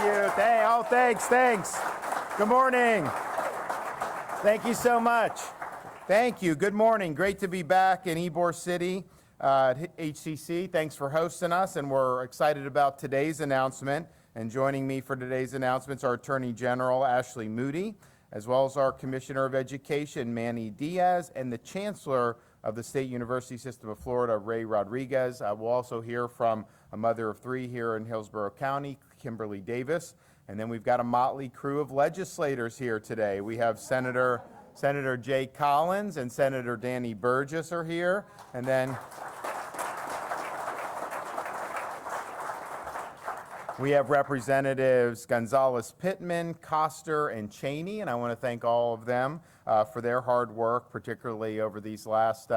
you. Thanks. Good morning. Thank you so much. Thank you. Good morning. Great to be back in Ybor City at HCC. Thanks for hosting us, and we're excited about today's announcement. And joining me for today's announcements are Attorney General Ashley Moody, as well as our Commissioner of Education, Manny Diaz, and the Chancellor of the State University System of Florida, Ray Rodriguez. We'll also hear from a mother of three here in Hillsborough County, Kimberly Davis. And then we've got a motley crew of legislators here today. We have Senator Jay Collins and Senator Danny Burgess are here. And then we have Representatives Gonzalez-Pittman, Koster, and Cheney, and I want to thank all of them for their hard work, particularly over these last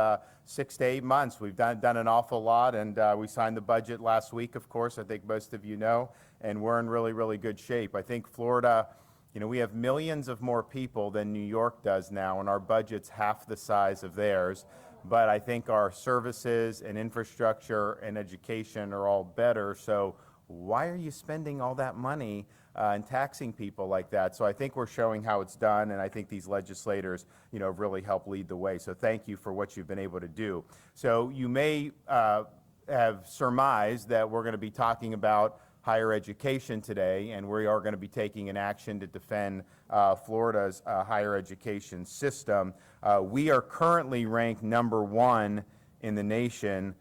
6 to 8 months. We've done an awful lot, and we signed the budget last week, of course, I think most of you know, and we're in really, really good shape. I think Florida, we have millions of more people than New York does now, and our budget's half the size of theirs. But I think our services and infrastructure and education are all better, so why are you spending all that money and taxing people like that? So I think we're showing how it's done, and I think these legislators, really help lead the way. So thank you for what you've been able to do. So you may have surmised that we're going to be talking about higher education today, and we are going to be taking an action to defend Florida's higher education system. We are currently ranked #1 in the nation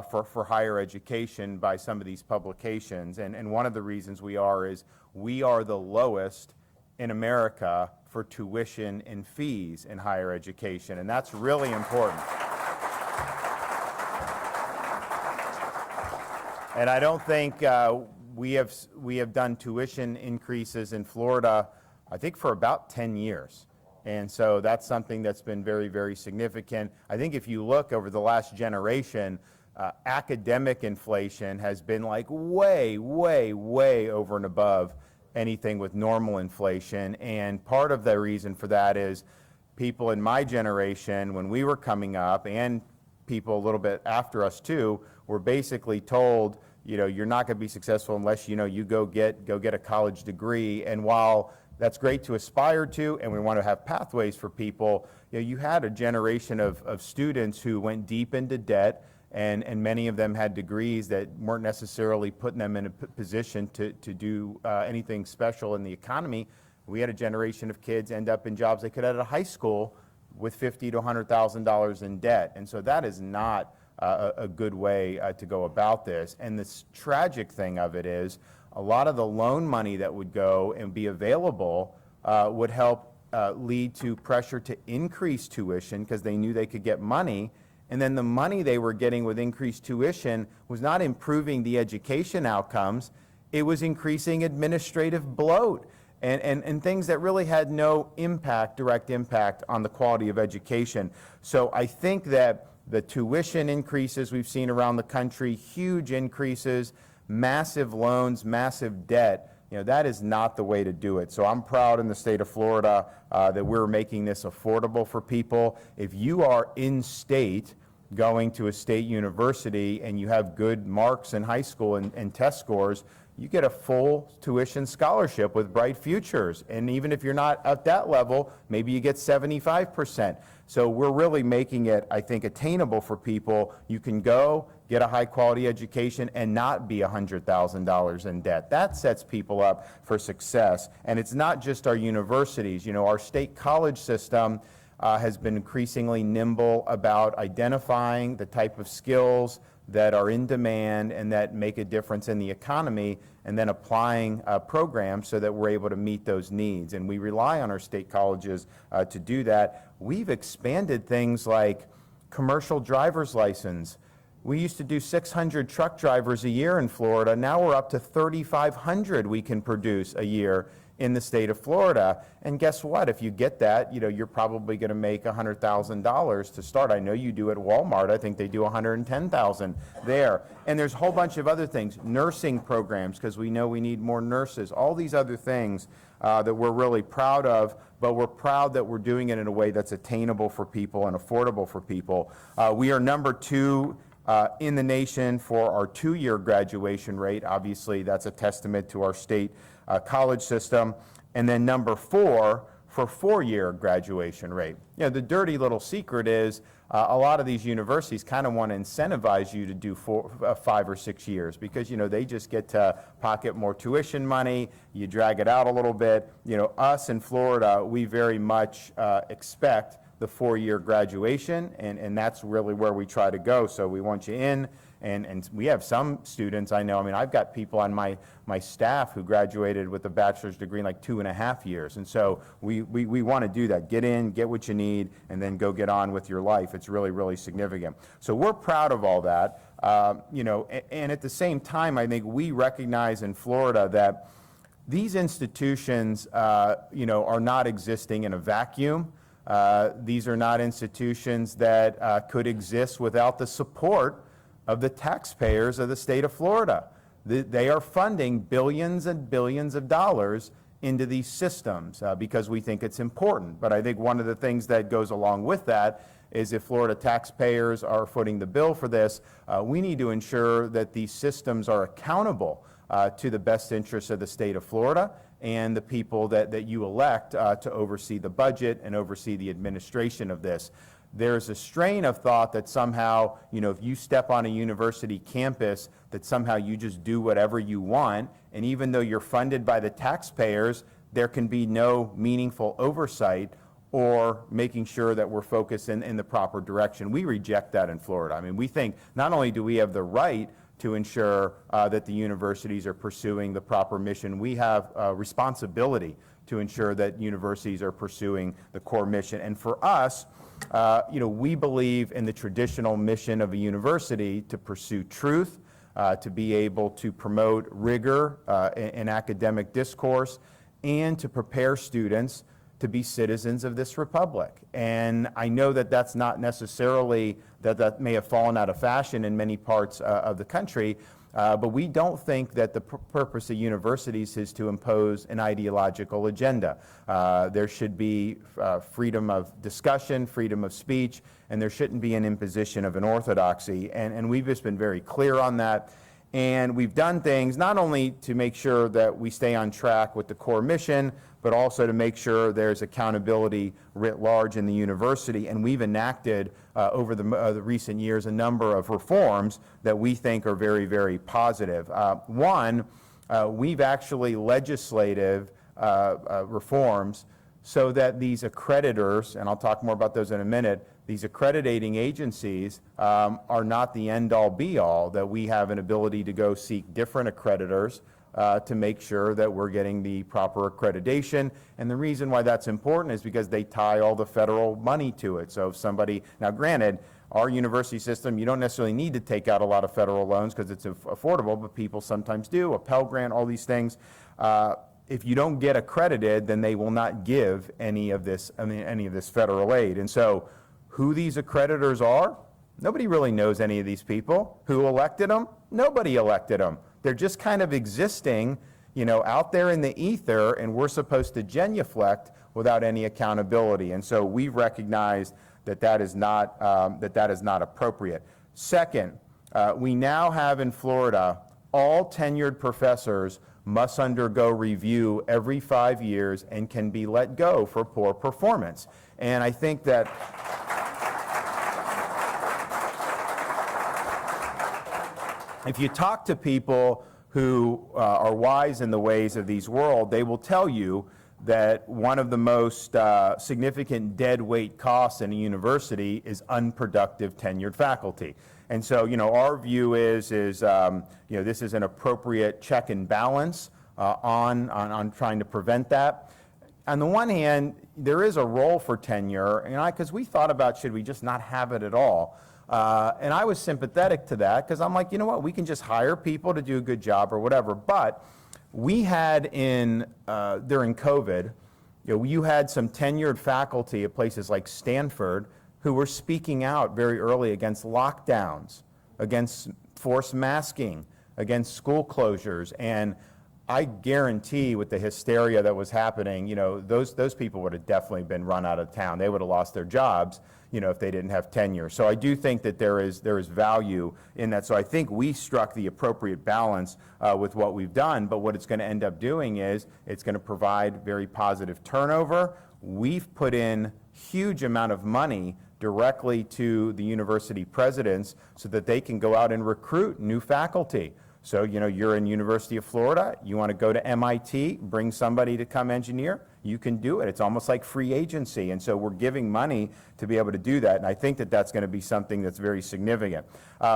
for higher education by some of these publications. And one of the reasons we are is we are the lowest in America for tuition and fees in higher education, and that's really important. And I don't think we have done tuition increases in Florida, I think, for about 10 years. And so that's something that's been very, very significant. I think if you look over the last generation, academic inflation has been like way, way, way over and above anything with normal inflation. And part of the reason for that is people in my generation, when we were coming up, and people a little bit after us too, were basically told, you're not going to be successful unless, you go get a college degree. And while that's great to aspire to, and we want to have pathways for people, you had a generation of students who went deep into debt, and many of them had degrees that weren't necessarily putting them in a position to do anything special in the economy. We had a generation of kids end up in jobs they could have at a high school with $50,000 to $100,000 in debt. And so that is not a good way to go about this. And the tragic thing of it is a lot of the loan money that would go and be available would help lead to pressure to increase tuition because they knew they could get money. And then the money they were getting with increased tuition was not improving the education outcomes, it was increasing administrative bloat and things that really had no direct impact on the quality of education. So I think that the tuition increases we've seen around the country, huge increases, massive loans, massive debt, that is not the way to do it. So I'm proud in the state of Florida that we're making this affordable for people. If you are in state going to a state university and you have good marks in high school and test scores, you get a full tuition scholarship with Bright Futures. And even if you're not at that level, maybe you get 75%. So we're really making it, I think, attainable for people. You can go get a high quality education and not be $100,000 in debt. That sets people up for success. And it's not just our universities. Our state college system has been increasingly nimble about identifying the type of skills that are in demand and that make a difference in the economy, and then applying programs so that we're able to meet those needs. And we rely on our state colleges to do that. We've expanded things like commercial driver's license. We used to do 600 truck drivers a year in Florida. Now we're up to 3,500 we can produce a year in the state of Florida. And guess what? If you get that, you're probably going to make $100,000 to start. I know you do at Walmart. I think they do $110,000 there. And there's a whole bunch of other things, nursing programs, because we know we need more nurses, all these other things that we're really proud of, but we're proud that we're doing it in a way that's attainable for people and affordable for people. We are #2 in the nation for our 2-year graduation rate. Obviously, that's a testament to our state college system. And then number 4 for 4-year graduation rate. You know, the dirty little secret is a lot of these universities kind of want to incentivize you to do 5 or 6 years because, you know, they just get to pocket more tuition money. You drag it out a little bit. You know, us in Florida, we very much expect the 4-year graduation, and that's really where we try to go. So we want you in, and we have some students, I know, I mean, I've got people on my staff who graduated with a bachelor's degree in like 2.5 years. And so we want to do that. Get in, get what you need, and then go get on with your life. It's really, really significant. So we're proud of all that. You know, and at the same time, I think we recognize in Florida that these institutions, you know, are not existing in a vacuum. These are not institutions that could exist without the support of the taxpayers of the state of Florida. They are funding billions and billions of dollars into these systems because we think it's important. But I think one of the things that goes along with that is if Florida taxpayers are footing the bill for this, we need to ensure that these systems are accountable to the best interests of the state of Florida and the people that you elect to oversee the budget and oversee the administration of this. There's a strain of thought that somehow, you know, if you step on a university campus, that somehow you just do whatever you want, and even though you're funded by the taxpayers, there can be no meaningful oversight or making sure that we're focused in the proper direction. We reject that in Florida. I mean, we think not only do we have the right to ensure that the universities are pursuing the proper mission, we have a responsibility to ensure that universities are pursuing the core mission. And for us, you know, we believe in the traditional mission of a university to pursue truth, to be able to promote rigor in academic discourse, and to prepare students to be citizens of this republic. And I know that that's not necessarily, that may have fallen out of fashion in many parts of the country, but we don't think that the purpose of universities is to impose an ideological agenda. There should be freedom of discussion, freedom of speech, and there shouldn't be an imposition of an orthodoxy. And we've just been very clear on that. And we've done things not only to make sure that we stay on track with the core mission, but also to make sure there's accountability writ large in the university. And we've enacted over the recent years a number of reforms that we think are very, very positive. One, we've actually legislative reforms so that these accreditors, and I'll talk more about those in a minute, these accrediting agencies are not the end-all be-all, that we have an ability to go seek different accreditors to make sure that we're getting the proper accreditation. And the reason why that's important is because they tie all the federal money to it. So if somebody, now granted, our university system, you don't necessarily need to take out a lot of federal loans because it's affordable, but people sometimes do, a Pell Grant, all these things. If you don't get accredited, then they will not give any of this federal aid. And so who these accreditors are, nobody really knows any of these people. Who elected them? Nobody elected them. They're just kind of existing, you know, out there in the ether, and we're supposed to genuflect without any accountability. And so we've recognized that that is not appropriate. Second, we now have in Florida, all tenured professors must undergo review every 5 years and can be let go for poor performance. And I think that if you talk to people who are wise in the ways of these world, they will tell you that one of the most significant dead weight costs in a university is unproductive tenured faculty. And so, you know, our view is you know, this is an appropriate check and balance on trying to prevent that. On the one hand, there is a role for tenure, and because we thought about, should we just not have it at all? And I was sympathetic to that because I'm like, you know what, we can just hire people to do a good job or whatever. But we had during COVID, you know, you had some tenured faculty at places like Stanford who were speaking out very early against lockdowns, against forced masking, against school closures. And I guarantee with the hysteria that was happening, those people would have definitely been run out of town. They would have lost their jobs, if they didn't have tenure. So I do think that there is value in that. So I think we struck the appropriate balance with what we've done, but what it's going to end up doing is it's going to provide very positive turnover. We've put in huge amount of money directly to the university presidents so that they can go out and recruit new faculty. So, you're in University of Florida, you want to go to MIT, bring somebody to come engineer, you can do it. It's almost like free agency. And so we're giving money to be able to do that. And I think that that's going to be something that's very significant.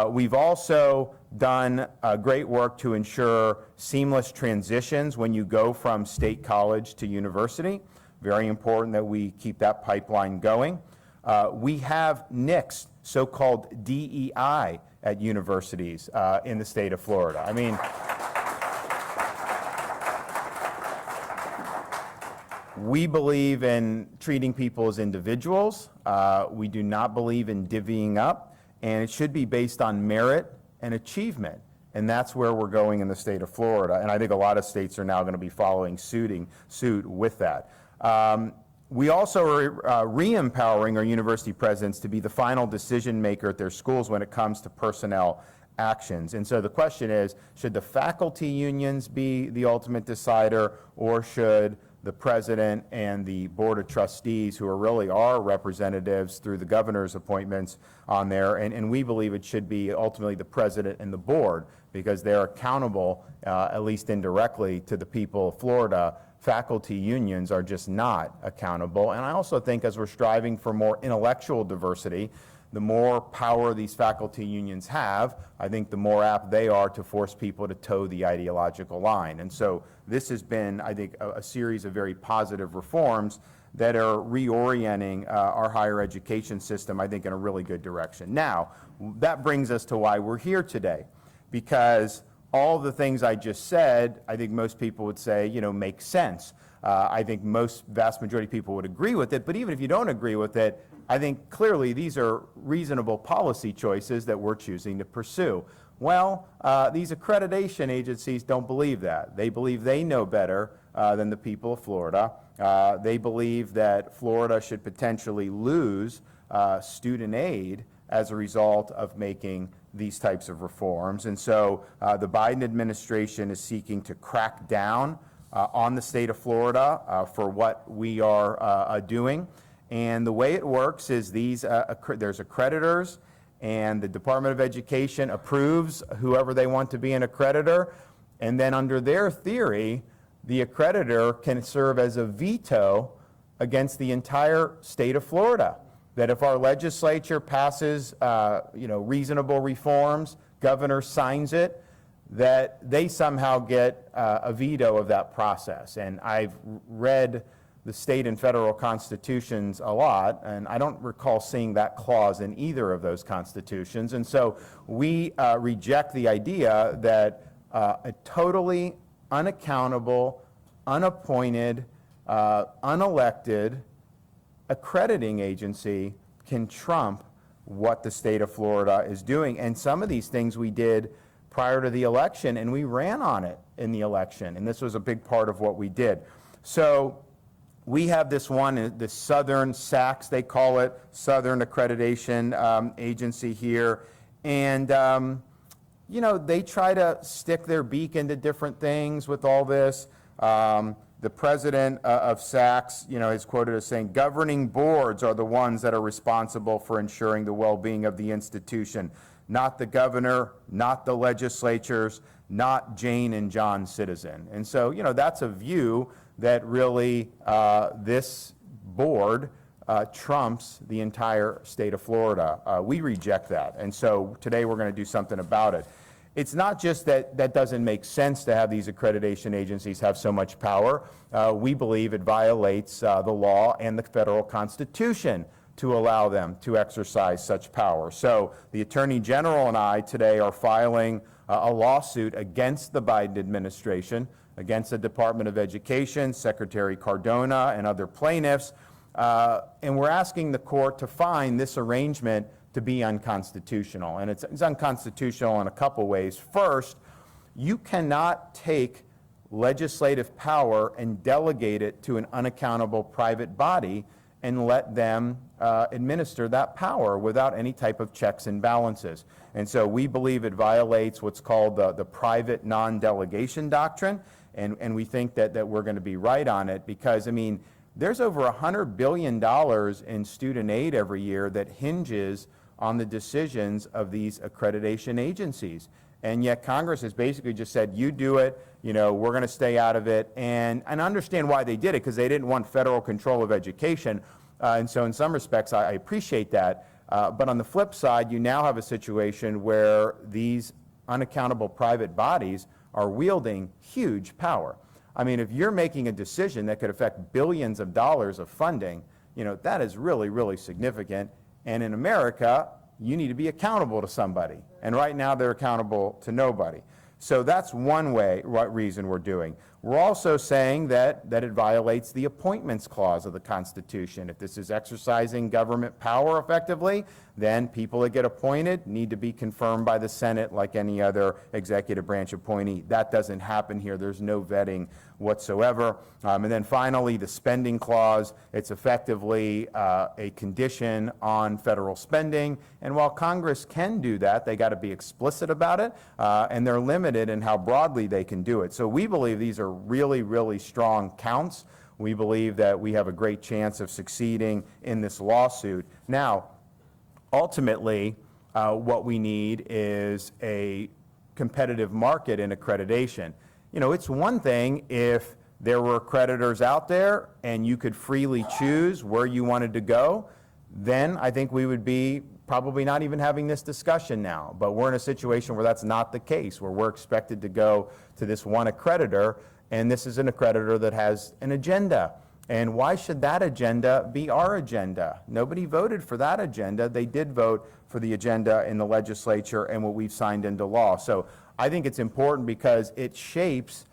We've also done great work to ensure seamless transitions when you go from state college to university. Very important that we keep that pipeline going. We have nixed so-called DEI at universities in the state of Florida. I mean, we believe in treating people as individuals. We do not believe in divvying up, and it should be based on merit and achievement. And that's where we're going in the state of Florida. And I think a lot of states are now going to be following suit with that. We also are re-empowering our university presidents to be the final decision maker at their schools when it comes to personnel actions. And so the question is, should the faculty unions be the ultimate decider, or should the president and the board of trustees, who are really our representatives through the governor's appointments on there, and we believe it should be ultimately the president and the board, because they're accountable, at least indirectly, to the people of Florida. Faculty unions are just not accountable. And I also think as we're striving for more intellectual diversity, the more power these faculty unions have, I think the more apt they are to force people to toe the ideological line. And so this has been, I think, a series of very positive reforms that are reorienting our higher education system, I think, in a really good direction. Now, that brings us to why we're here today, because all the things I just said, I think most people would say, make sense. I think vast majority of people would agree with it, but even if you don't agree with it, I think clearly these are reasonable policy choices that we're choosing to pursue. Well, these accreditation agencies don't believe that. They believe they know better than the people of Florida. They believe that Florida should potentially lose student aid as a result of making these types of reforms. And so the Biden administration is seeking to crack down on the state of Florida for what we are doing. And the way it works is there's accreditors, and the Department of Education approves whoever they want to be an accreditor. And then under their theory, the accreditor can serve as a veto against the entire state of Florida. That if our legislature passes, reasonable reforms, governor signs it, that they somehow get a veto of that process. And I've read the state and federal constitutions a lot, and I don't recall seeing that clause in either of those constitutions. And so we reject the idea that a totally unaccountable, unappointed, unelected accrediting agency can trump what the state of Florida is doing. And some of these things we did prior to the election, and we ran on it in the election, and this was a big part of what we did. So we have this one, the Southern SACS, they call it, Southern Accreditation Agency here, and they try to stick their beak into different things with all this. The president of SACS, is quoted as saying, governing boards are the ones that are responsible for ensuring the well-being of the institution, not the governor, not the legislatures, not Jane and John Citizen. And so, that's a view that really this board trumps the entire state of Florida. We reject that. And so today we're going to do something about it. It's not just that doesn't make sense to have these accreditation agencies have so much power. We believe it violates the law and the federal Constitution to allow them to exercise such power. So the Attorney General and I today are filing a lawsuit against the Biden administration, against the Department of Education, Secretary Cardona, and other plaintiffs, and we're asking the court to find this arrangement to be unconstitutional. And it's unconstitutional in a couple ways. First, you cannot take legislative power and delegate it to an unaccountable private body and let them administer that power without any type of checks and balances. And so we believe it violates what's called the private non-delegation doctrine, and we think that we're going to be right on it because, I mean, there's over $100 billion in student aid every year that hinges on the decisions of these accreditation agencies. And yet Congress has basically just said, you do it, you know, we're going to stay out of it. And understand why they did it, because they didn't want federal control of education. And so in some respects, I appreciate that. But on the flip side, you now have a situation where these unaccountable private bodies are wielding huge power. I mean, if you're making a decision that could affect billions of dollars of funding, you know, that is really, really significant. And in America, you need to be accountable to somebody. And right now, they're accountable to nobody. So that's one reason we're doing. We're also saying that it violates the appointments clause of the Constitution. If this is exercising government power effectively, then people that get appointed need to be confirmed by the Senate like any other executive branch appointee. That doesn't happen here. There's no vetting whatsoever. And then finally, the spending clause, it's effectively a condition on federal spending. And while Congress can do that, they got to be explicit about it, and they're limited in how broadly they can do it. So we believe these are really, really strong counts. We believe that we have a great chance of succeeding in this lawsuit. Now, ultimately, what we need is a competitive market in accreditation. You know, it's one thing if there were accreditors out there and you could freely choose where you wanted to go, then I think we would be probably not even having this discussion now. But we're in a situation where that's not the case, where we're expected to go to this one accreditor, and this is an accreditor that has an agenda. And why should that agenda be our agenda? Nobody voted for that agenda. They did vote for the agenda in the legislature and what we've signed into law. So I think it's important because it shapes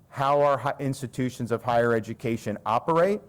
how our institutions of higher education operate.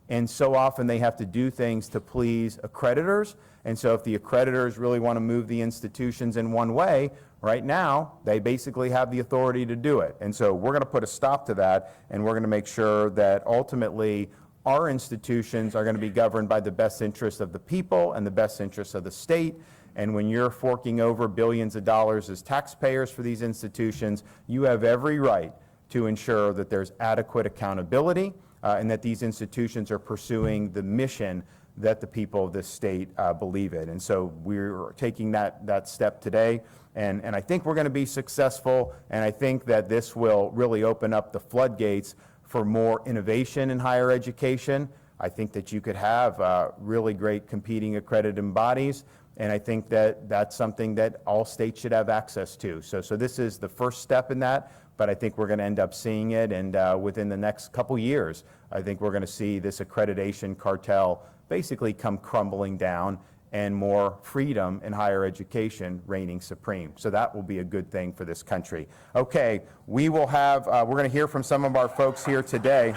And so often they have to do things to please accreditors. And so if the accreditors really want to move the institutions in one way, right now, they basically have the authority to do it. And so we're going to put a stop to that, and we're going to make sure that ultimately our institutions are going to be governed by the best interests of the people and the best interests of the state. And when you're forking over billions of dollars as taxpayers for these institutions, you have every right to ensure that there's adequate accountability and that these institutions are pursuing the mission that the people of this state believe in. And so we're taking that step today. And I think we're going to be successful. And I think that this will really open up the floodgates for more innovation in higher education. I think that you could have really great competing accredited bodies. And I think that that's something that all states should have access to. So this is the first step in that, but I think we're going to end up seeing it. And within the next couple years, I think we're going to see this accreditation cartel basically come crumbling down and more freedom in higher education reigning supreme. So that will be a good thing for this country. Okay, we will have, we're going to hear from some of our folks here today.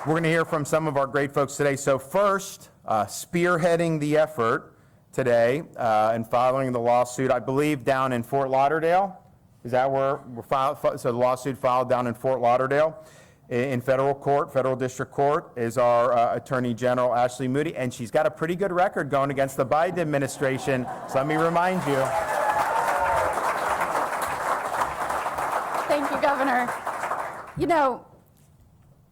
We're going to hear from some of our great folks today. So first, spearheading the effort today and following the lawsuit, I believe down in Fort Lauderdale. Is that where we're filed? So the lawsuit filed down in Fort Lauderdale in federal court, federal district court, is our Attorney General Ashley Moody, and she's got a pretty good record going against the Biden administration. So let me remind you. Thank you, Governor. You know,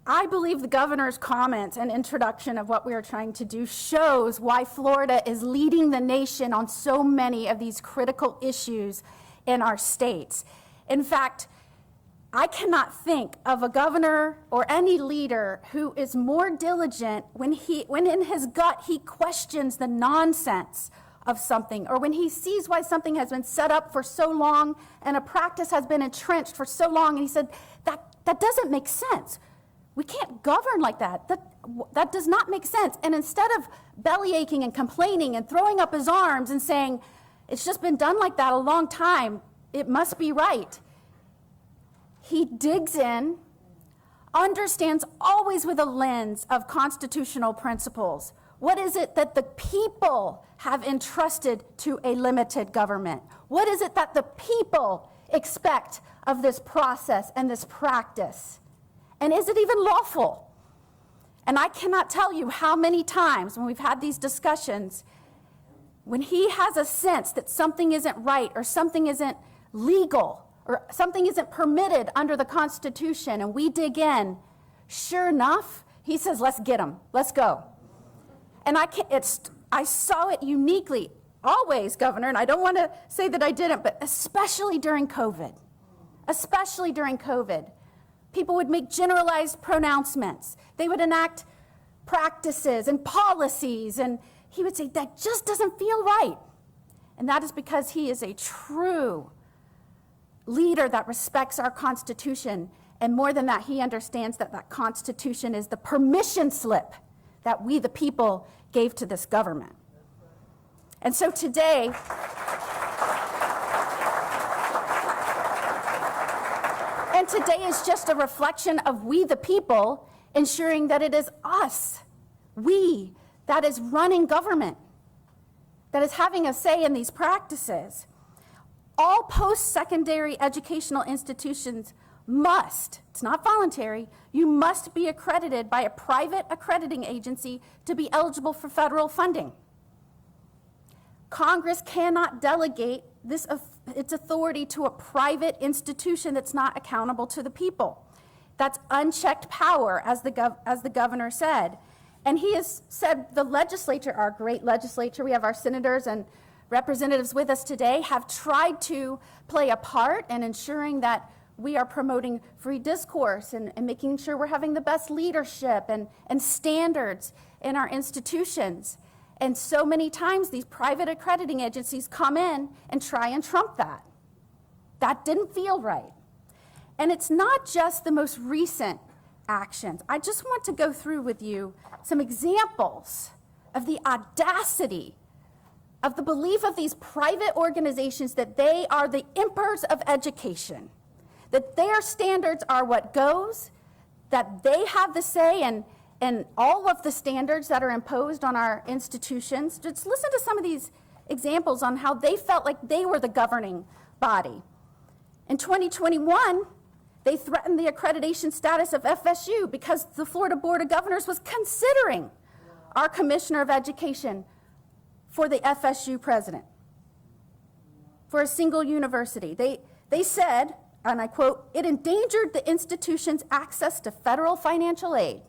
I believe the governor's comments and introduction of what we are trying to do shows why Florida is leading the nation on so many of these critical issues in our states. In fact, I cannot think of a governor or any leader who is more diligent when in his gut he questions the nonsense of something, or when he sees why something has been set up for so long and a practice has been entrenched for so long, and he said, that doesn't make sense. We can't govern like that. That does not make sense. And instead of bellyaching and complaining and throwing up his arms and saying, it's just been done like that a long time, it must be right, he digs in, understands always with a lens of constitutional principles What is it that the people have entrusted to a limited government? What is it that the people expect of this process and this practice? And is it even lawful? And I cannot tell you how many times when we've had these discussions, when he has a sense that something isn't right or something isn't legal or something isn't permitted under the Constitution, and we dig in, sure enough, he says, let's get him, let's go. And I saw it uniquely, always, Governor, and I don't want to say that I didn't, but especially during COVID. Especially during COVID. People would make generalized pronouncements. They would enact practices and policies, and he would say, that just doesn't feel right. And that is because he is a true leader that respects our Constitution. And more than that, he understands that that Constitution is the permission slip that we, the people, gave to this government. And so today, is just a reflection of we, the people, ensuring that it is us, we, that is running government, that is having a say in these practices. All post-secondary educational institutions must, it's not voluntary, you must be accredited by a private accrediting agency to be eligible for federal funding. Congress cannot delegate its authority to a private institution that's not accountable to the people. That's unchecked power, as the governor said. And he has said the legislature, our great legislature, we have our senators and representatives with us today, have tried to play a part in ensuring that we are promoting free discourse and making sure we're having the best leadership and standards in our institutions. And so many times these private accrediting agencies come in and try and trump that. That didn't feel right. And it's not just the most recent actions. I just want to go through with you some examples of the audacity of the belief of these private organizations that they are the emperors of education, that their standards are what goes, that they have the say and all of the standards that are imposed on our institutions. Just listen to some of these examples on how they felt like they were the governing body. In 2021, they threatened the accreditation status of FSU because the Florida Board of Governors was considering our Commissioner of Education for the FSU president, for a single university. They said, and I quote, "It endangered the institution's access to federal financial aid."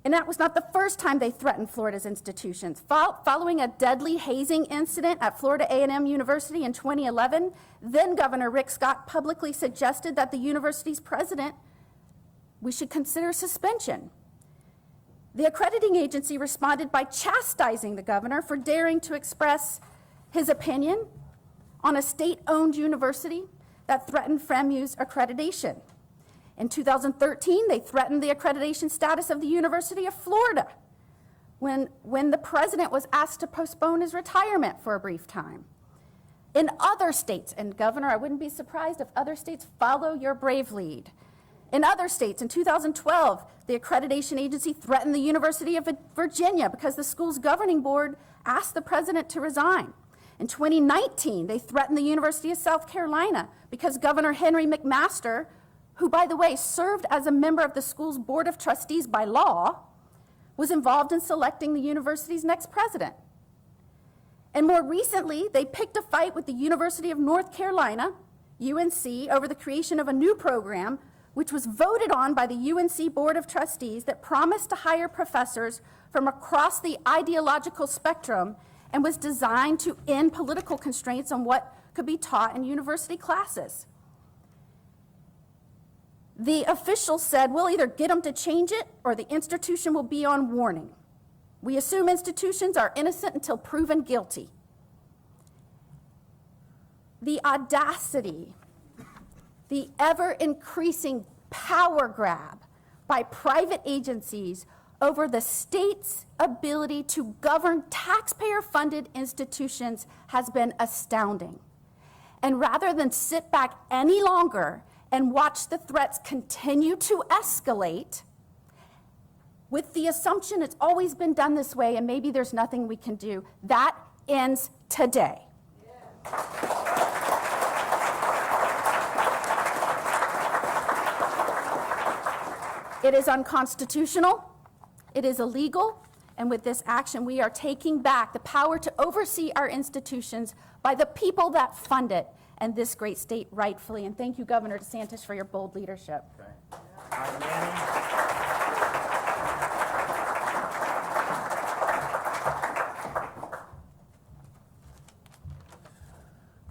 And that was not the first time they threatened Florida's institutions. Following a deadly hazing incident at Florida A&M University in 2011, then Governor Rick Scott publicly suggested that the university's president, we should consider suspension. The accrediting agency responded by chastising the governor for daring to express his opinion on a state-owned university that threatened FREMU's accreditation. In 2013, they threatened the accreditation status of the University of Florida when the president was asked to postpone his retirement for a brief time. In other states, and Governor, I wouldn't be surprised if other states follow your brave lead. In other states, in 2012, the accreditation agency threatened the University of Virginia because the school's governing board asked the president to resign. In 2019, they threatened the University of South Carolina because Governor Henry McMaster, who, by the way, served as a member of the school's board of trustees by law, was involved in selecting the university's next president. And more recently, they picked a fight with the University of North Carolina, UNC, over the creation of a new program, which was voted on by the UNC Board of Trustees that promised to hire professors from across the ideological spectrum and was designed to end political constraints on what could be taught in university classes. The officials said, we'll either get them to change it or the institution will be on warning. We assume institutions are innocent until proven guilty. The audacity, the ever-increasing power grab by private agencies over the state's ability to govern taxpayer-funded institutions has been astounding. And rather than sit back any longer and watch the threats continue to escalate, with the assumption it's always been done this way and maybe there's nothing we can do. That ends today. It is unconstitutional, it is illegal, and with this action we are taking back the power to oversee our institutions by the people that fund it and this great state rightfully. And thank you, Governor DeSantis, for your bold leadership.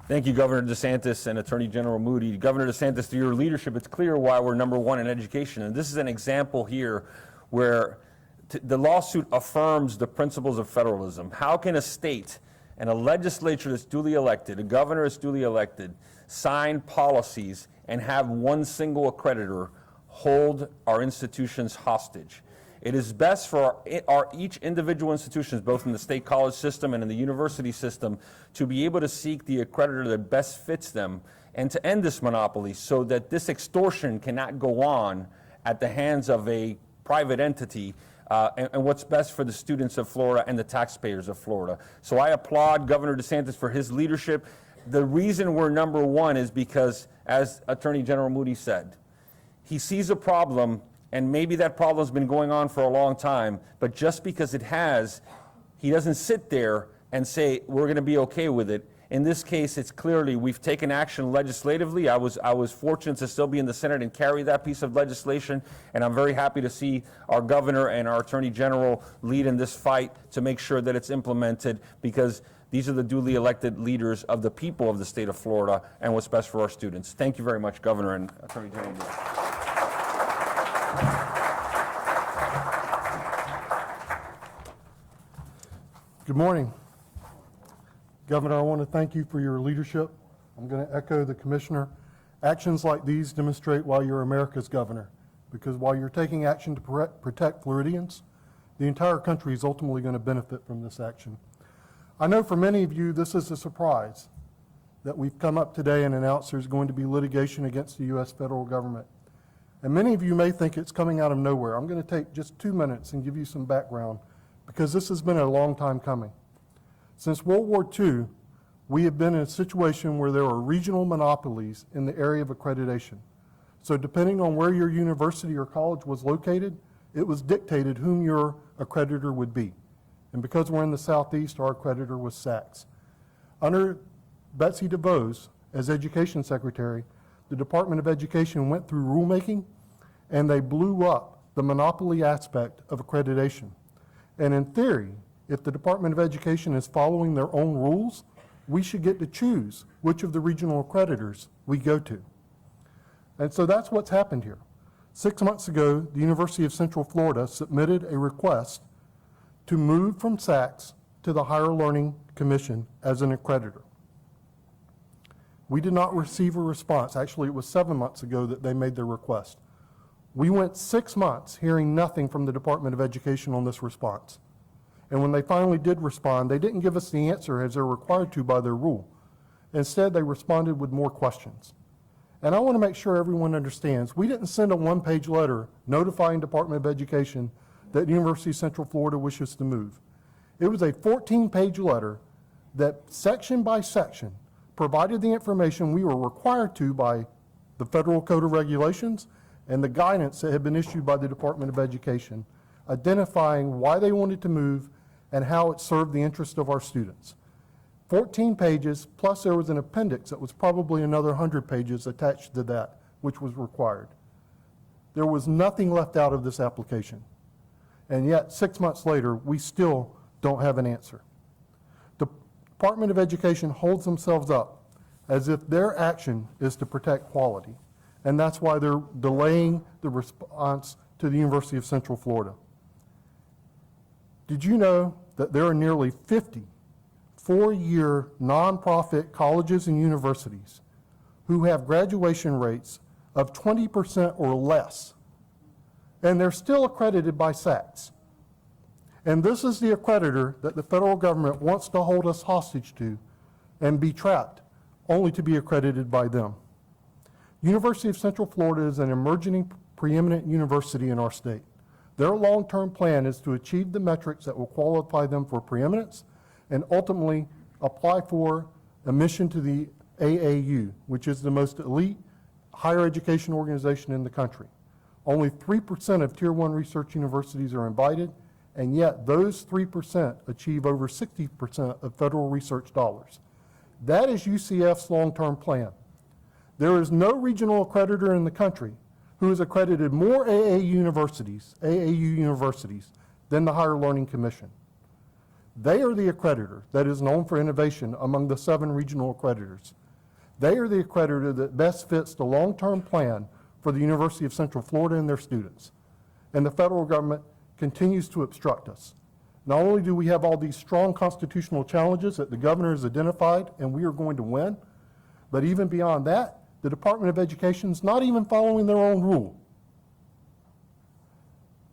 Thank you, Governor DeSantis and Attorney General Moody. Governor DeSantis, through your leadership, it's clear why we're #1 in education. And this is an example here where the lawsuit affirms the principles of federalism. How can a state and a legislature that's duly elected, a governor that's duly elected, sign policies and have one single accreditor hold our institutions hostage? It is best for each individual institutions, both in the state college system and in the university system, to be able to seek the accreditor that best fits them and to end this monopoly so that this extortion cannot go on at the hands of a private entity, and what's best for the students of Florida and the taxpayers of Florida. So I applaud Governor DeSantis for his leadership. The reason we're #1 is because, as Attorney General Moody said, he sees a problem, and maybe that problem's been going on for a long time, but just because it has, he doesn't sit there and say, we're going to be okay with it. In this case, it's clearly we've taken action legislatively. I was fortunate to still be in the Senate and carry that piece of legislation, and I'm very happy to see our governor and our attorney general lead in this fight to make sure that it's implemented, because these are the duly elected leaders of the people of the state of Florida and what's best for our students. Thank you very much, Governor and Attorney General. Good morning. Governor, I want to thank you for your leadership. I'm going to echo the commissioner. Actions like these demonstrate why you're America's governor, because while you're taking action to protect Floridians, the entire country is ultimately going to benefit from this action. I know for many of you this is a surprise that we've come up today and announced there's going to be litigation against the U.S. federal government. And many of you may think it's coming out of nowhere. I'm going to take just 2 minutes and give you some background, because this has been a long time coming. Since World War II, we have been in a situation where there are regional monopolies in the area of accreditation. So depending on where your university or college was located, it was dictated whom your accreditor would be. And because we're in the Southeast, our accreditor was Sachs. Under Betsy DeVos as Education Secretary, the Department of Education went through rulemaking, and they blew up the monopoly aspect of accreditation. And in theory, if the Department of Education is following their own rules, we should get to choose which of the regional accreditors we go to. And so that's what's happened here. 6 months ago, the University of Central Florida submitted a request to move from Sachs to the Higher Learning Commission as an accreditor. We did not receive a response. Actually, it was 7 months ago that they made their request. We went 6 months hearing nothing from the Department of Education on this response. And when they finally did respond, they didn't give us the answer as they're required to by their rule. Instead, they responded with more questions. And I want to make sure everyone understands, we didn't send a one-page letter notifying Department of Education that the University of Central Florida wishes to move. It was a 14-page letter that, section by section, provided the information we were required to by the Federal Code of Regulations and the guidance that had been issued by the Department of Education, identifying why they wanted to move and how it served the interest of our students. 14 pages, plus there was an appendix that was probably another 100 pages attached to that, which was required. There was nothing left out of this application. And yet, 6 months later, we still don't have an answer. The Department of Education holds themselves up as if their action is to protect quality. And that's why they're delaying the response to the University of Central Florida. Did you know that there are nearly 50 four-year nonprofit colleges and universities who have graduation rates of 20% or less, and they're still accredited by Sachs? And this is the accreditor that the federal government wants to hold us hostage to and be trapped, only to be accredited by them. University of Central Florida is an emerging preeminent university in our state. Their long-term plan is to achieve the metrics that will qualify them for preeminence and ultimately apply for admission to the AAU, which is the most elite higher education organization in the country. Only 3% of Tier 1 research universities are invited, and yet those 3% achieve over 60% of federal research dollars. That is UCF's long-term plan. There is no regional accreditor in the country who has accredited more AAU universities than the Higher Learning Commission. They are the accreditor that is known for innovation among the 7 regional accreditors. They are the accreditor that best fits the long-term plan for the University of Central Florida and their students. And the federal government continues to obstruct us. Not only do we have all these strong constitutional challenges that the governor has identified and we are going to win, but even beyond that, the Department of Education is not even following their own rule.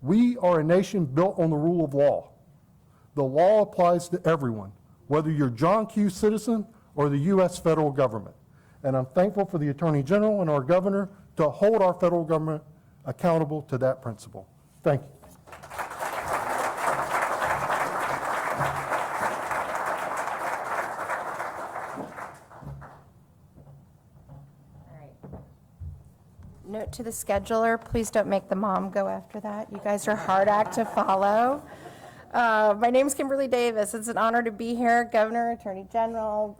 We are a nation built on the rule of law. The law applies to everyone, whether you're John Q. citizen or the U.S. federal government. And I'm thankful for the Attorney General and our governor to hold our federal government accountable to that principle. Thank you. Note to the scheduler, please don't make the mom go after that. You guys are hard act to follow. My name's Kimberly Davis. It's an honor to be here. Governor, Attorney General,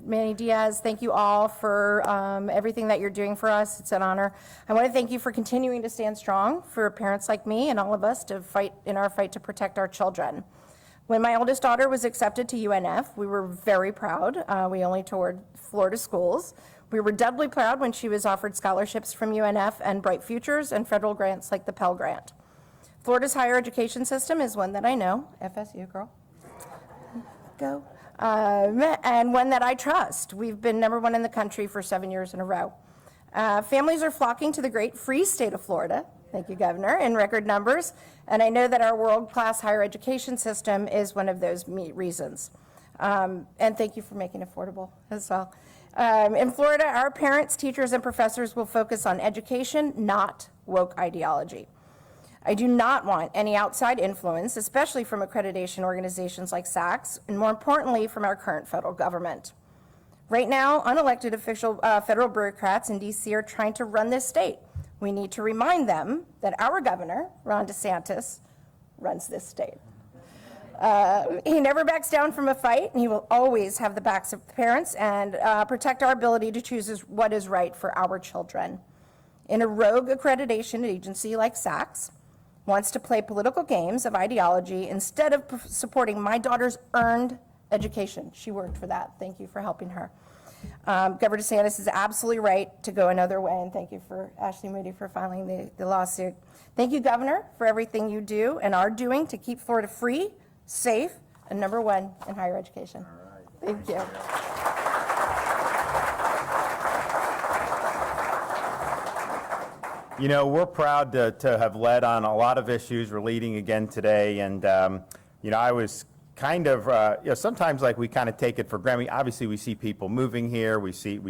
Manny Diaz, thank you all for everything that you're doing for us. It's an honor. I want to thank you for continuing to stand strong for parents like me and all of us to fight in our fight to protect our children. When my oldest daughter was accepted to UNF, we were very proud. We only toured Florida schools. We were doubly proud when she was offered scholarships from UNF and Bright Futures and federal grants like the Pell Grant. Florida's higher education system is one that I know, FSU girl, go, and one that I trust. We've been #1 in the country for 7 years in a row. Families are flocking to the great free state of Florida, thank you, Governor, in record numbers, and I know that our world-class higher education system is one of those reasons. And thank you for making it affordable as well. In Florida, our parents, teachers, and professors will focus on education, not woke ideology. I do not want any outside influence, especially from accreditation organizations like SACS, and more importantly, from our current federal government. Right now, unelected federal bureaucrats in D.C. are trying to run this state. We need to remind them that our governor, Ron DeSantis, runs this state. He never backs down from a fight, and he will always have the backs of parents and protect our ability to choose what is right for our children. In a rogue accreditation agency like SACS wants to play political games of ideology instead of supporting my daughter's earned education. She worked for that. Thank you for helping her. Governor DeSantis is absolutely right to go another way, and thank you for Ashley Moody for filing the lawsuit. Thank you, Governor, for everything you do and are doing to keep Florida free, safe, and #1 in higher education. All right. Thank you. You know, we're proud to have led on a lot of issues. We're leading again today, and you know, I was kind of, you know, sometimes like we kind of take it for granted. Obviously, we see people moving here. We see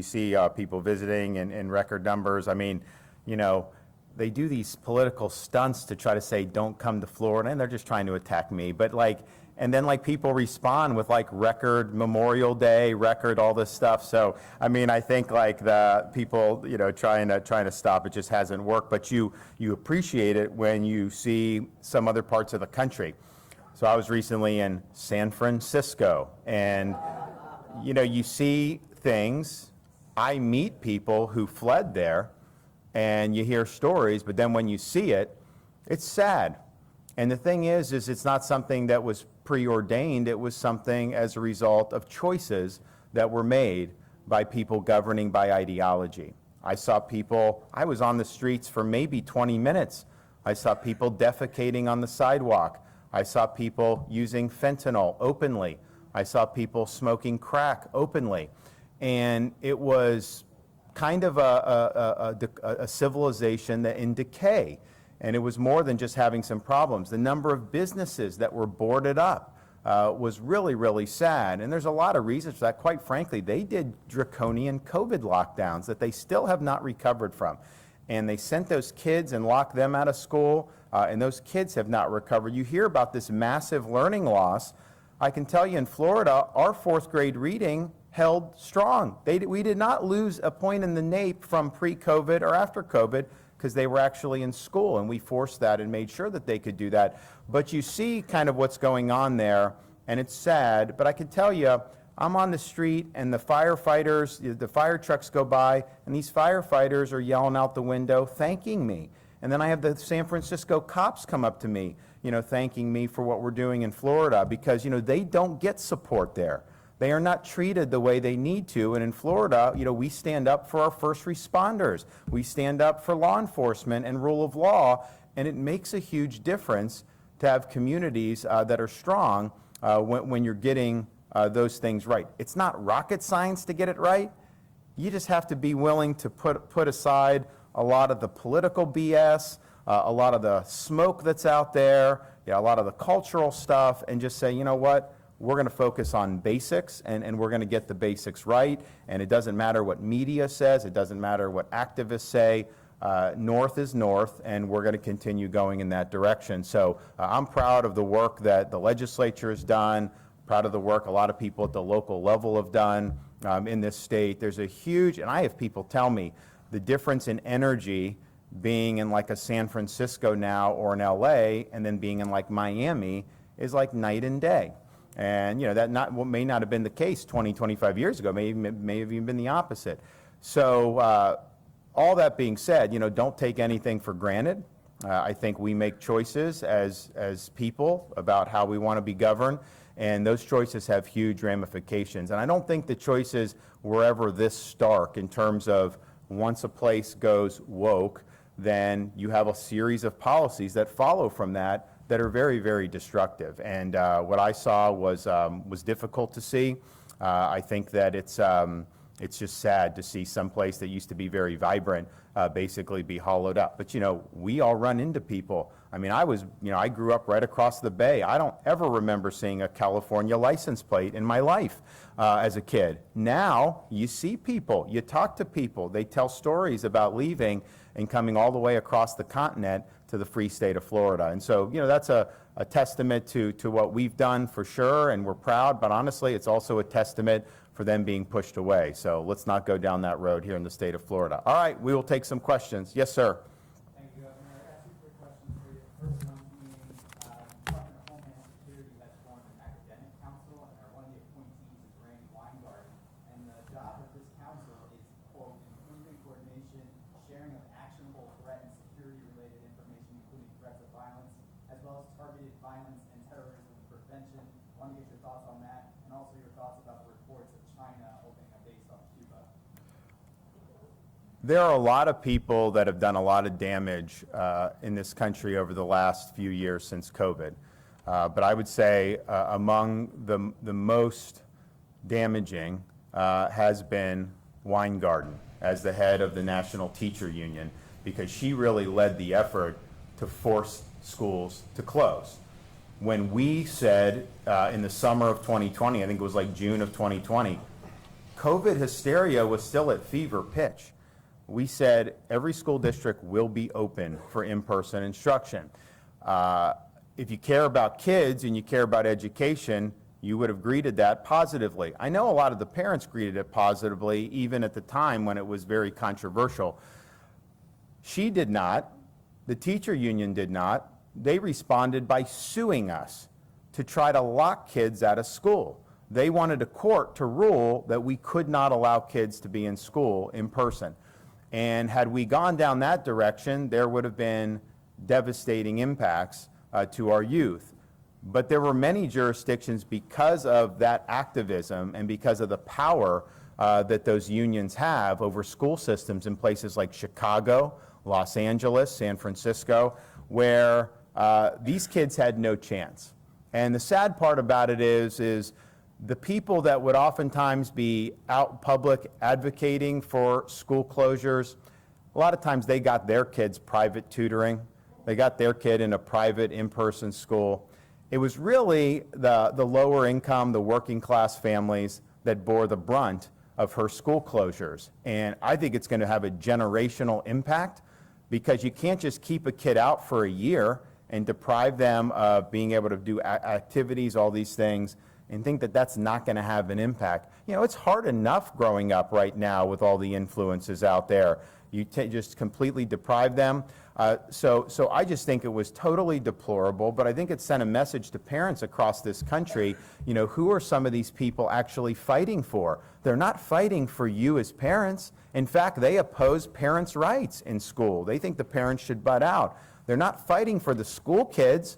people visiting in record numbers. I mean, you know, they do these political stunts to try to say, don't come to Florida, and they're just trying to attack me. But like, and then like people respond with like record Memorial Day, record all this stuff. So, I mean, I think like the people, you know, trying to stop it just hasn't worked, but you appreciate it when you see some other parts of the country. So I was recently in San Francisco, and you know, you see things. I meet people who fled there, and you hear stories, but then when you see it, it's sad. And the thing is it's not something that was preordained. It was something as a result of choices that were made by people governing by ideology. I saw people, I was on the streets for maybe 20 minutes. I saw people defecating on the sidewalk. I saw people using fentanyl openly. I saw people smoking crack openly. And it was kind of a civilization that in decay. And it was more than just having some problems. The number of businesses that were boarded up was really, really sad. And there's a lot of reasons for that. Quite frankly, they did draconian COVID lockdowns that they still have not recovered from. And they sent those kids and locked them out of school. and those kids have not recovered. You hear about this massive learning loss. I can tell you in Florida, our fourth grade reading held strong. We did not lose a point in the NAEP from pre-COVID or after COVID because they were actually in school, and we forced that and made sure that they could do that. But you see kind of what's going on there, and it's sad, but I can tell you, I'm on the street and the firefighters, the fire trucks go by, and these firefighters are yelling out the window, thanking me. And then I have the San Francisco cops come up to me, thanking me for what we're doing in Florida because, they don't get support there. They are not treated the way they need to. And in Florida, we stand up for our first responders. We stand up for law enforcement and rule of law. And it makes a huge difference to have communities that are strong when you're getting those things right. It's not rocket science to get it right. You just have to be willing to put aside a lot of the political BS, a lot of the smoke that's out there, a lot of the cultural stuff, and just say, you know what? We're going to focus on basics, and we're going to get the basics right. And it doesn't matter what media says. It doesn't matter what activists say. North is north, and we're going to continue going in that direction. So I'm proud of the work that the legislature has done, proud of the work a lot of people at the local level have done in this state. There's a huge, and I have people tell me, the difference in energy being in like a San Francisco now or in LA, and then being in like Miami is like night and day. And that may not have been the case 20, 25 years ago, may have even been the opposite. So all that being said, don't take anything for granted. I think we make choices as people about how we want to be governed, and those choices have huge ramifications. And I don't think the choices were ever this stark in terms of once a place goes woke, then you have a series of policies that follow from that are very, very destructive. And what I saw was difficult to see. I think that it's just sad to see some place that used to be very vibrant basically be hollowed up. But we all run into people. I mean, I grew up right across the bay. I don't ever remember seeing a California license plate in my life as a kid. Now you see people, you talk to people, they tell stories about leaving and coming all the way across the continent to the free state of Florida. And so, that's a testament to what we've done for sure, and we're proud, but honestly, it's also a testament for them being pushed away. So let's not go down that road here in the state of Florida. All right, we will take some questions. Yes, sir. Thank you, Governor. I have two quick questions for you. The first one being, Department of Homeland Security has formed an academic council, and one of the appointees is Randy Weingarten. And the job of this council is, quote, improving coordination, sharing of actionable threat and security-related information, including threats of violence, as well as targeted violence and terrorism prevention. I want to get your thoughts on that, and also your thoughts about the reports of China opening a base off Cuba. There are a lot of people that have done a lot of damage in this country over the last few years since COVID. But I would say among the most damaging has been Weingarten as the head of the National Teacher Union, because she really led the effort to force schools to close. When we said in the summer of 2020, I think it was like June of 2020, COVID hysteria was still at fever pitch. We said every school district will be open for in-person instruction. If you care about kids and you care about education, you would have greeted that positively. I know a lot of the parents greeted it positively, even at the time when it was very controversial. She did not. The teacher union did not. They responded by suing us to try to lock kids out of school. They wanted a court to rule that we could not allow kids to be in school in person. And had we gone down that direction, there would have been devastating impacts to our youth. But there were many jurisdictions, because of that activism and because of the power that those unions have over school systems in places like Chicago, Los Angeles, San Francisco, where these kids had no chance. And the sad part about it is the people that would oftentimes be out public advocating for school closures, a lot of times they got their kids private tutoring. They got their kid in a private in-person school. It was really the lower income, the working class families that bore the brunt of her school closures. And I think it's going to have a generational impact because you can't just keep a kid out for a year and deprive them of being able to do activities, all these things, and think that that's not going to have an impact. You know, it's hard enough growing up right now with all the influences out there. You just completely deprive them. So I just think it was totally deplorable, but I think it sent a message to parents across this country, you know, who are some of these people actually fighting for? They're not fighting for you as parents. In fact, they oppose parents' rights in school. They think the parents should butt out. They're not fighting for the school kids.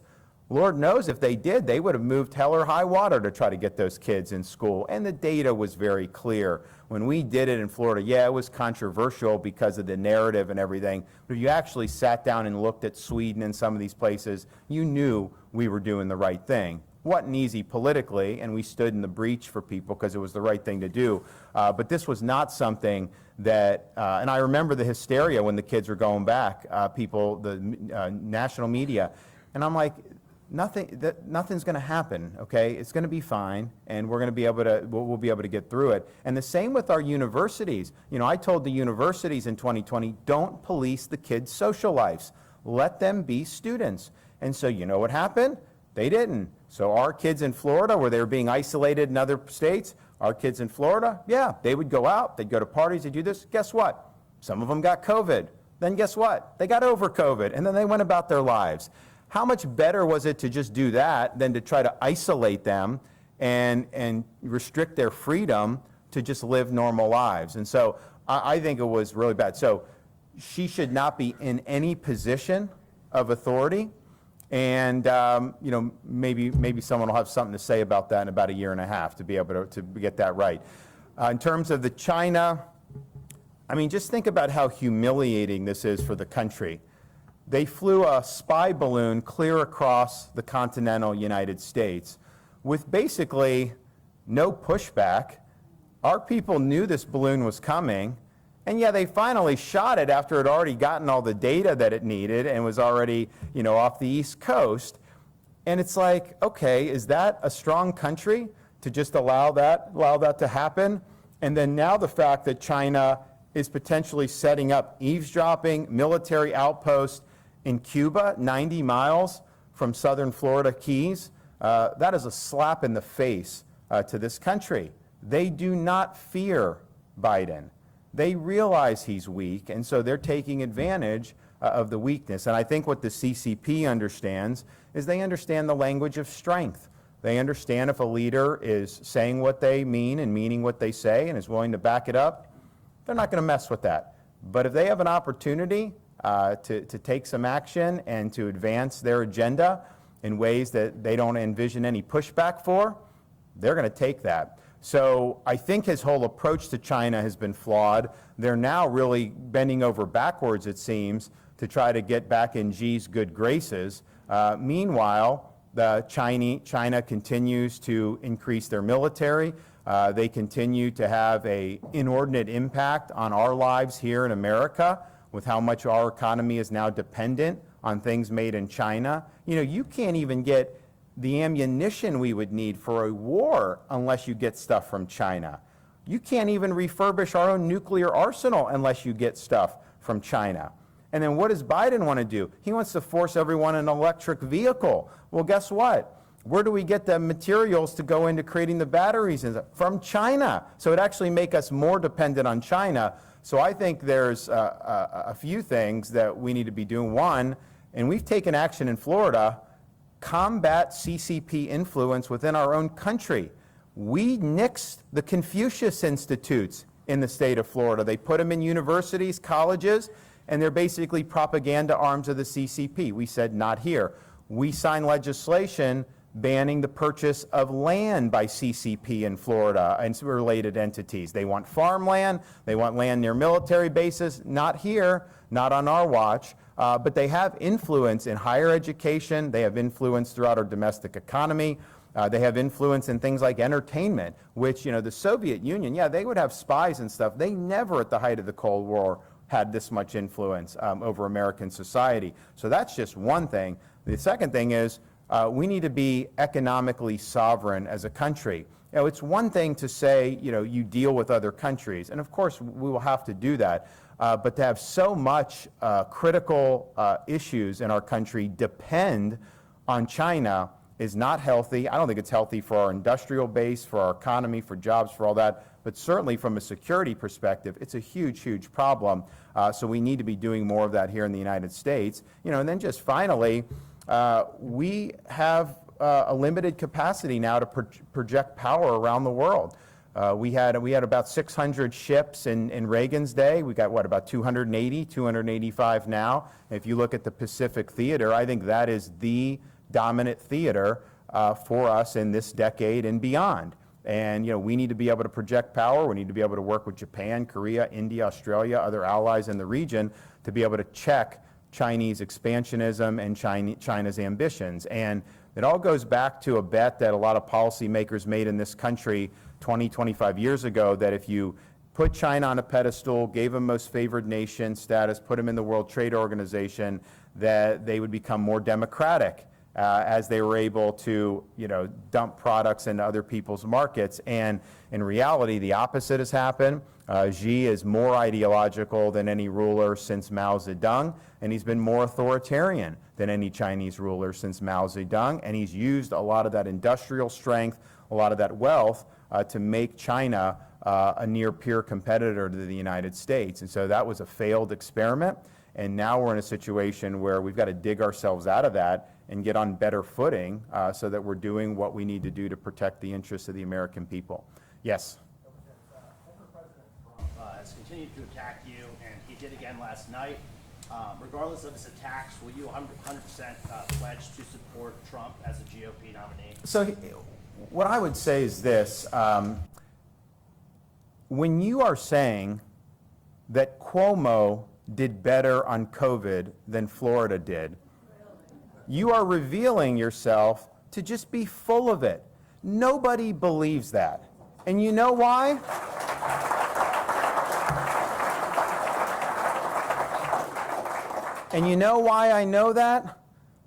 Lord knows if they did, they would have moved hell or high water to try to get those kids in school. And the data was very clear. When we did it in Florida, yeah, it was controversial because of the narrative and everything. But if you actually sat down and looked at Sweden and some of these places, you knew we were doing the right thing. Wasn't easy politically, and we stood in the breach for people because it was the right thing to do. But this was not something that, and I remember the hysteria when the kids were going back, people, the national media, and I'm like, nothing's going to happen, okay? It's going to be fine, and we're going to be able to, we'll be able to get through it. And the same with our universities. You know, I told the universities in 2020, don't police the kids' social lives. Let them be students. And so you know what happened? They didn't. So our kids in Florida, where they were being isolated in other states, our kids in Florida, yeah, they would go out, they'd go to parties, they'd do this. Guess what? Some of them got COVID. Then guess what? They got over COVID, and then they went about their lives. How much better was it to just do that than to try to isolate them and restrict their freedom to just live normal lives? And so I think it was really bad. So she should not be in any position of authority. And you know, maybe someone will have something to say about that in about a year and a half to be able to get that right. In terms of the China, I mean, just think about how humiliating this is for the country. They flew a spy balloon clear across the continental United States with basically no pushback. Our people knew this balloon was coming, and yeah, they finally shot it after it had already gotten all the data that it needed and was already, you know, off the East Coast. And it's like, okay, is that a strong country to just allow that to happen? And then now the fact that China is potentially setting up eavesdropping military outposts in Cuba, 90 miles from southern Florida Keys, that is a slap in the face to this country. They do not fear Biden. They realize he's weak, and so they're taking advantage of the weakness. And I think what the CCP understands is they understand the language of strength. They understand if a leader is saying what they mean and meaning what they say and is willing to back it up, they're not going to mess with that. But if they have an opportunity to take some action and to advance their agenda in ways that they don't envision any pushback for, they're going to take that. So I think his whole approach to China has been flawed. They're now really bending over backwards, it seems, to try to get back in Xi's good graces. Meanwhile, China continues to increase their military. They continue to have an inordinate impact on our lives here in America, with how much our economy is now dependent on things made in China. You know, you can't even get the ammunition we would need for a war unless you get stuff from China. You can't even refurbish our own nuclear arsenal unless you get stuff from China. And then what does Biden want to do? He wants to force everyone an electric vehicle. Well, guess what? Where do we get the materials to go into creating the batteries? From China. So it actually makes us more dependent on China. So I think there's a few things that we need to be doing. One, and we've taken action in Florida, combat CCP influence within our own country. We nixed the Confucius Institutes in the state of Florida. They put them in universities, colleges, and they're basically propaganda arms of the CCP. We said, not here. We signed legislation banning the purchase of land by CCP in Florida and related entities. They want farmland, they want land near military bases, not here, not on our watch, but they have influence in higher education, they have influence throughout our domestic economy, they have influence in things like entertainment, which, you know, the Soviet Union, yeah, they would have spies and stuff. They never, at the height of the Cold War, had this much influence over American society. So that's just one thing. The second thing is, we need to be economically sovereign as a country. it's one thing to say, you deal with other countries, and of course we will have to do that, but to have so much critical issues in our country depend on China is not healthy. I don't think it's healthy for our industrial base, for our economy, for jobs, for all that, but certainly from a security perspective, it's a huge, huge problem. So we need to be doing more of that here in the United States. And then just finally, we have a limited capacity now to project power around the world. We had about 600 ships in Reagan's day. We got, about 280, 285 now. If you look at the Pacific theater, I think that is the dominant theater for us in this decade and beyond. And we need to be able to project power. We need to be able to work with Japan, Korea, India, Australia, other allies in the region to be able to check Chinese expansionism and China's ambitions. And it all goes back to a bet that a lot of policymakers made in this country 20, 25 years ago, that if you put China on a pedestal, gave them most favored nation status, put them in the World Trade Organization, that they would become more democratic as they were able to, dump products into other people's markets. And in reality, the opposite has happened. Xi is more ideological than any ruler since Mao Zedong, and he's been more authoritarian than any Chinese ruler since Mao Zedong, and he's used a lot of that industrial strength, a lot of that wealth to make China a near-peer competitor to the United States. And so that was a failed experiment, and now we're in a situation where we've got to dig ourselves out of that and get on better footing so that we're doing what we need to do to protect the interests of the American people. Yes? Former President Trump has continued to attack you, and he did again last night. Regardless of his attacks, will you 100% pledge to support Trump as a GOP nominee? So what I would say is this. When you are saying that Cuomo did better on COVID than Florida did, you are revealing yourself to just be full of it. Nobody believes that. And you know why? And you know why I know that?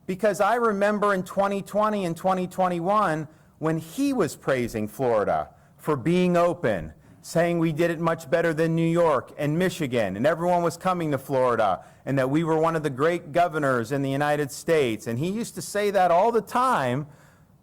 Because I remember in 2020 and 2021 when he was praising Florida for being open, saying we did it much better than New York and Michigan, and everyone was coming to Florida, and that we were one of the great governors in the United States. And he used to say that all the time.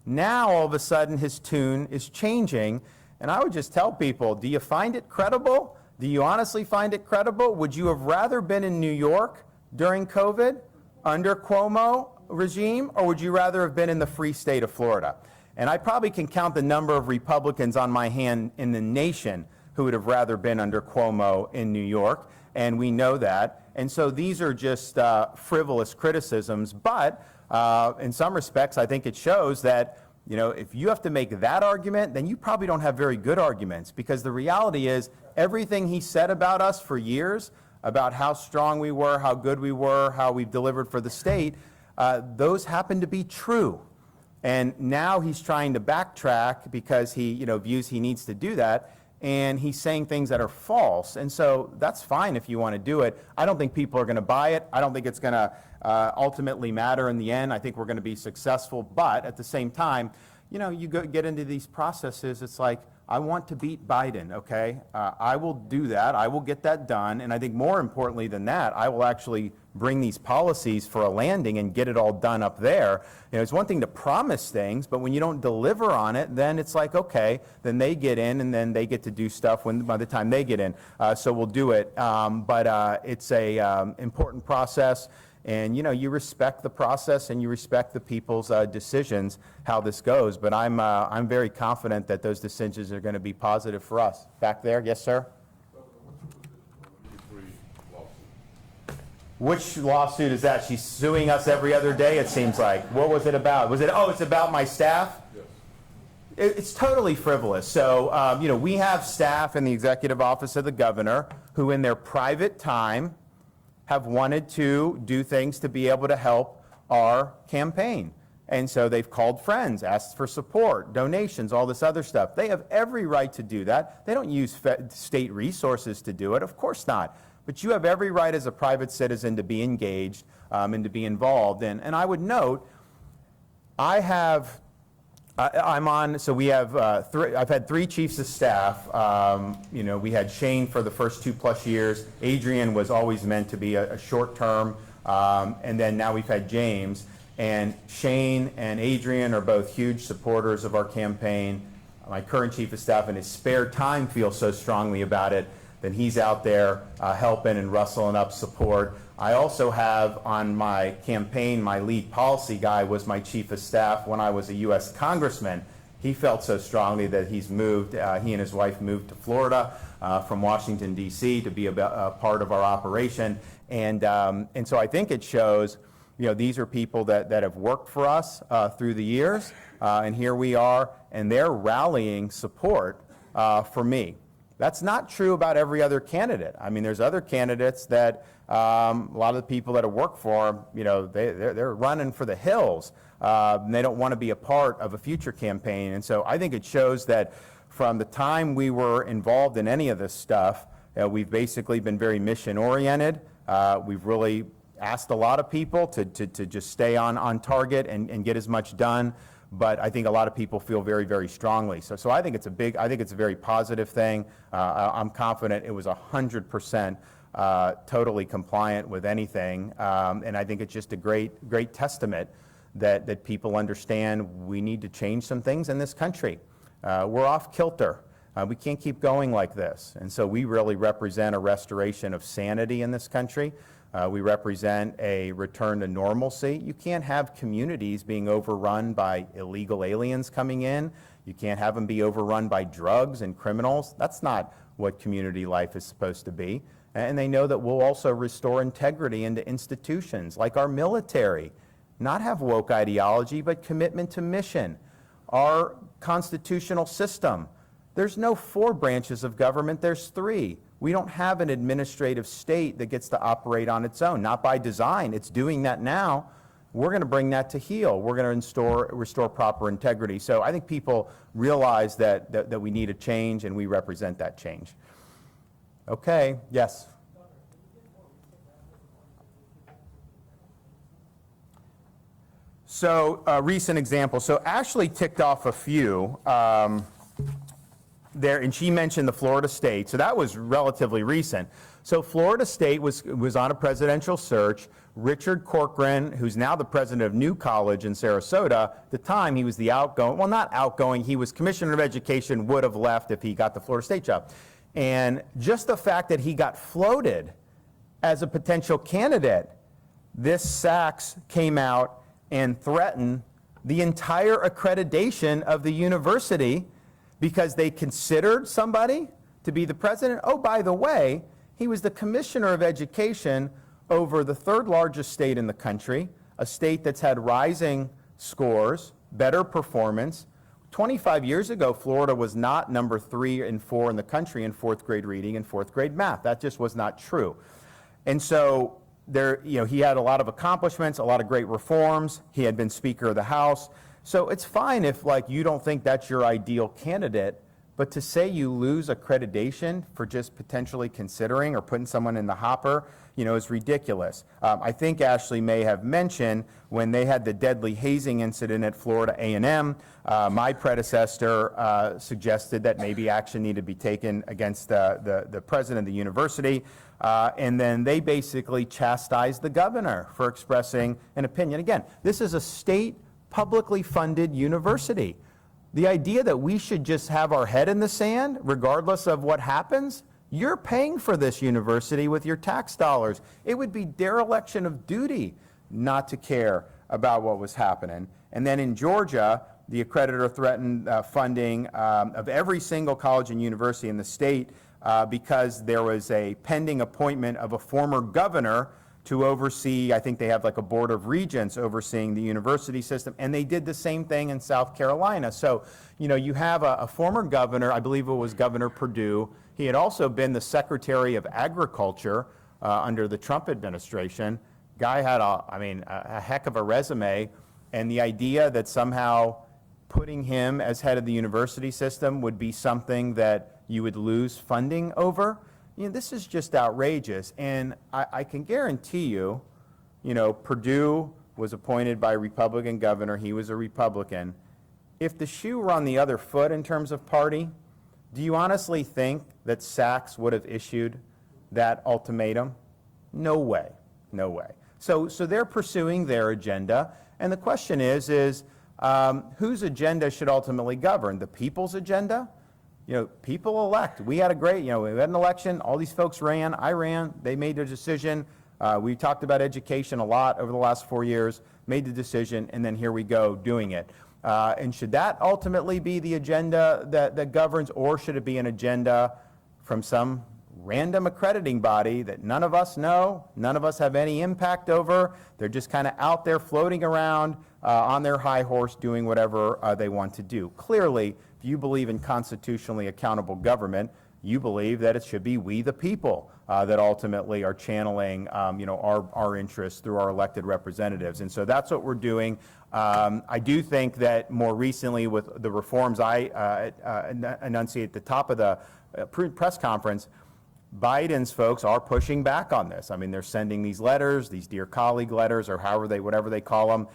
Now, all of a sudden, his tune is changing. And I would just tell people, do you find it credible? Do you honestly find it credible? Would you have rather been in New York during COVID under Cuomo regime, or would you rather have been in the free state of Florida? And I probably can count the number of Republicans on my hand in the nation who would have rather been under Cuomo in New York, and we know that. And so these are just frivolous criticisms, but in some respects, I think it shows that, if you have to make that argument, then you probably don't have very good arguments, because the reality is everything he said about us for years, about how strong we were, how good we were, how we've delivered for the state, those happen to be true. And now he's trying to backtrack because he views he needs to do that, and he's saying things that are false. And so that's fine if you want to do it. I don't think people are going to buy it. I don't think it's going to ultimately matter in the end. I think we're going to be successful. But at the same time, you get into these processes, it's like, I want to beat Biden, okay? I will do that. I will get that done. And I think more importantly than that, I will actually bring these policies for a landing and get it all done up there. It's one thing to promise things, but when you don't deliver on it, then it's like, okay, then they get in and then they get to do stuff by the time they get in. So we'll do it. But it's a important process. And you respect the process and you respect the people's decisions, how this goes. But I'm very confident that those decisions are going to be positive for us. Back there, yes, sir. Which lawsuit is that? She's suing us every other day, it seems like. What was it about? It's about my staff? Yes. It's totally frivolous. So, we have staff in the executive office of the governor who in their private time have wanted to do things to be able to help our campaign. And so they've called friends, asked for support, donations, all this other stuff. They have every right to do that. They don't use state resources to do it. Of course not. But you have every right as a private citizen to be engaged and to be involved. And I would note, I have I'm on, so we have I've had 3 chiefs of staff. We had Shane for the first 2+ years. Adrian was always meant to be a short term. And then now we've had James. And Shane and Adrian are both huge supporters of our campaign. My current chief of staff in his spare time feels so strongly about it that he's out there helping and rustling up support. I also have on my campaign, my lead policy guy was my chief of staff when I was a U.S. congressman. He felt so strongly that he's moved, he and his wife moved to Florida from Washington, D.C. to be a part of our operation. And so I think it shows, these are people that have worked for us through the years, and here we are, and they're rallying support for me. That's not true about every other candidate. I mean, there's other candidates that a lot of the people that have worked for them, they're running for the hills. And they don't want to be a part of a future campaign. And so I think it shows that from the time we were involved in any of this stuff, we've basically been very mission-oriented. We've really asked a lot of people to just stay on target and get as much done. But I think a lot of people feel very, very strongly. So I think it's a very positive thing. I'm confident it was 100% totally compliant with anything. And I think it's just a great testament that people understand we need to change some things in this country. We're off kilter. We can't keep going like this. And so we really represent a restoration of sanity in this country. We represent a return to normalcy. You can't have communities being overrun by illegal aliens coming in. You can't have them be overrun by drugs and criminals. That's not what community life is supposed to be. And they know that we'll also restore integrity into institutions like our military, not have woke ideology, but commitment to mission. Our constitutional system, there's no 4 branches of government, there's 3. We don't have an administrative state that gets to operate on its own, not by design. It's doing that now. We're going to bring that to heel. We're going to restore proper integrity. So I think people realize that we need a change, and we represent that change. Okay, yes. So recent examples. So Ashley ticked off a few. There, and she mentioned the Florida State, so that was relatively recent. So Florida State was on a presidential search. Richard Corcoran, who's now the president of New College in Sarasota, at the time he was the outgoing, well, not outgoing, he was commissioner of education, would have left if he got the Florida State job. And just the fact that he got floated as a potential candidate, this Sachs came out and threatened the entire accreditation of the university because they considered somebody to be the president. Oh, by the way, he was the commissioner of education over the 3rd largest state in the country, a state that's had rising scores, better performance. 25 years ago, Florida was not number 3 and 4 in the country in 4th grade reading and 4th grade math. That just was not true. And so he had a lot of accomplishments, a lot of great reforms. He had been Speaker of the House. So it's fine if you don't think that's your ideal candidate, but to say you lose accreditation for just potentially considering or putting someone in the hopper, is ridiculous. I think Ashley may have mentioned when they had the deadly hazing incident at Florida A&M, my predecessor suggested that maybe action needed to be taken against the president of the university, and then they basically chastised the governor for expressing an opinion. Again, this is a state publicly funded university. The idea that we should just have our head in the sand, regardless of what happens, you're paying for this university with your tax dollars. It would be dereliction of duty not to care about what was happening. And then in Georgia, the accreditor threatened funding of every single college and university in the state because there was a pending appointment of a former governor to oversee, I think they have a board of regents overseeing the university system, and they did the same thing in South Carolina. So, you have a former governor, I believe it was Governor Perdue. He had also been the Secretary of Agriculture under the Trump administration. Guy had a heck of a resume, and the idea that somehow putting him as head of the university system would be something that you would lose funding over, this is just outrageous. And I can guarantee you, Perdue was appointed by a Republican governor. He was a Republican. if the shoe were on the other foot in terms of party, do you honestly think that Sachs would have issued that ultimatum? No way, no way. So they're pursuing their agenda, and the question is whose agenda should ultimately govern? The people's agenda? You know, people elect. We had a great, we had an election, all these folks ran, I ran, they made their decision. We talked about education a lot over the last 4 years, made the decision, and then here we go doing it. And should that ultimately be the agenda that governs, or should it be an agenda from some random accrediting body that none of us know, none of us have any impact over? They're just kind of out there floating around on their high horse doing whatever they want to do. Clearly, if you believe in constitutionally accountable government, you believe that it should be we the people that ultimately are channeling our interests through our elected representatives. And so that's what we're doing. I do think that more recently with the reforms I enunciate at the top of the press conference, Biden's folks are pushing back on this. I mean, they're sending these letters, these dear colleague letters, or whatever they call them.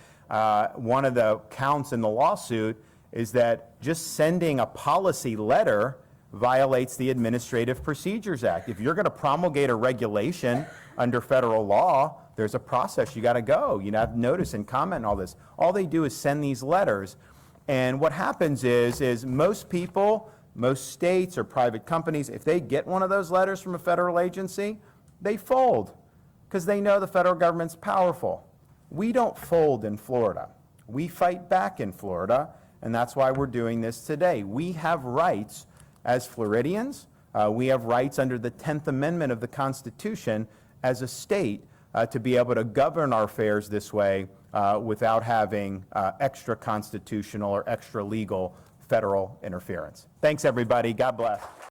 One of the counts in the lawsuit is that just sending a policy letter violates the Administrative Procedures Act. If you're going to promulgate a regulation under federal law, there's a process you got to go. You have notice and comment and all this. All they do is send these letters. And what happens is most people, most states or private companies, if they get one of those letters from a federal agency, they fold because they know the federal government's powerful. We don't fold in Florida. We fight back in Florida, and that's why we're doing this today. We have rights as Floridians. We have rights under the 10th Amendment of the Constitution as a state to be able to govern our affairs this way without having extra constitutional or extra legal federal interference. Thanks, everybody. God bless.